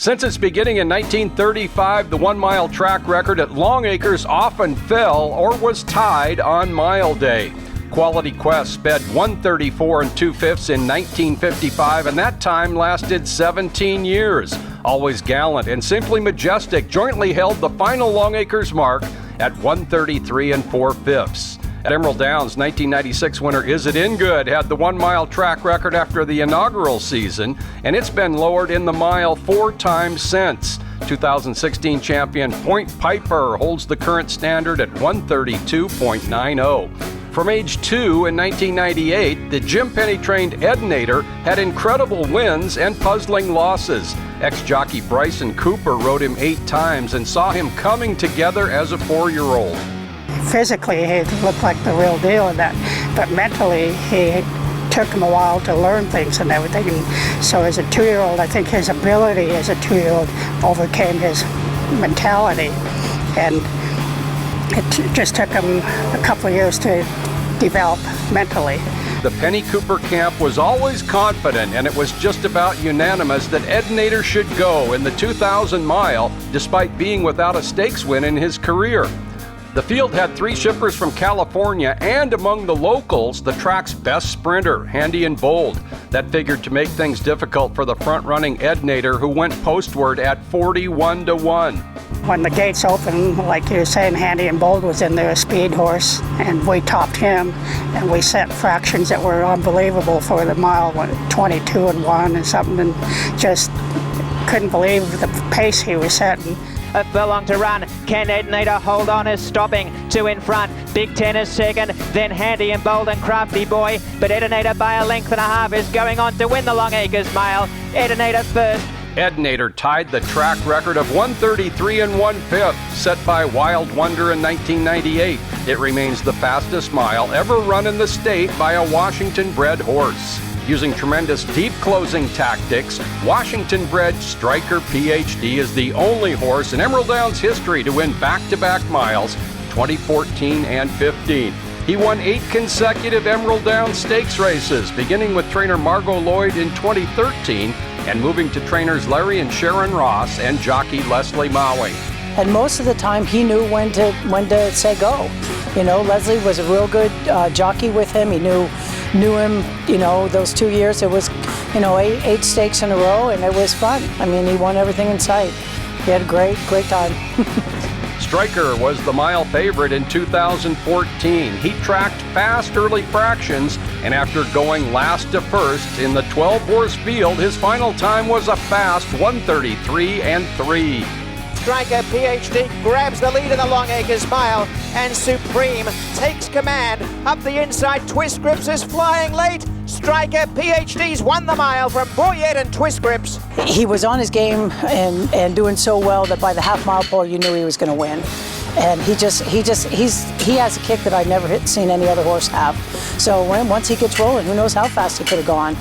Since its beginning in 1935, the 1 mile track record at Longacres often fell or was tied on Mile Day. Quality Quest sped 1:34 2/5 in 1955, and that time lasted 17 years. Always Gallant and Simply Majestic jointly held the final Longacres mark at 1:33 4/5. At Emerald Downs, 1996 winner Is It In Good had the 1 mile track record after the inaugural season, and it's been lowered in the mile 4 times since. 2016 champion Point Piper holds the current standard at 1:32.90. From age 2 in 1998, the Jim Penny-trained Ednator had incredible wins and puzzling losses. Ex-jockey Bryson Cooper rode him 8 times and saw him coming together as a 4-year-old. Physically, he looked like the real deal in that, but mentally, he took him a while to learn things and everything. And so as a 2-year-old, I think his ability as a 2-year-old overcame his mentality. And it just took him a couple of years to develop mentally. The Penny Cooper camp was always confident, and it was just about unanimous that Ednator should go in the 2,000 mile, despite being without a stakes win in his career. The field had 3 shippers from California, and among the locals, the track's best sprinter, Handy and Bold. That figured to make things difficult for the front-running Ednator, who went postward at 41-1. When the gates opened, like you were saying, Handy and Bold was in there, a speed horse, and we topped him, and we set fractions that were unbelievable for the mile, 22-1 and something, and just couldn't believe the pace he was setting. A furlong to run. Can Ednator hold on as stopping? 2 in front. Big Ten is second. Then Handy and Bold and Crafty Boy. But Ednator by a length and a half is going on to win the Longacres Mile. Ednator first. Ednator tied the track record of 1:33 1/5 set by Wild Wonder in 1998. It remains the fastest mile ever run in the state by a Washington-bred horse. Using tremendous deep closing tactics, Washington-bred Striker PhD is the only horse in Emerald Downs history to win back-to-back miles, 2014 and 15. He won 8 consecutive Emerald Downs Stakes races, beginning with trainer Margot Lloyd in 2013 and moving to trainers Larry and Sharon Ross and jockey Leslie Maui. And most of the time he knew when to say go. You know, Leslie was a real good jockey with him. He knew him, you know, those 2 years. It was, you know, 8 stakes in a row, and it was fun. I mean, he won everything in sight. He had a great time. Striker was the mile favorite in 2014. He tracked fast early fractions, and after going last to first in the 12-horse field, his final time was a fast 1:33 3. Striker PhD grabs the lead in the Longacres Mile, and Supreme takes command. Up the inside, Twist Grips is flying late. Striker PhD's won the mile from Boyette and Twist Grips. He was on his game and doing so well that by the half-mile pole you knew he was going to win. And he has a kick that I've never seen any other horse have. So once he gets rolling, who knows how fast he could have gone.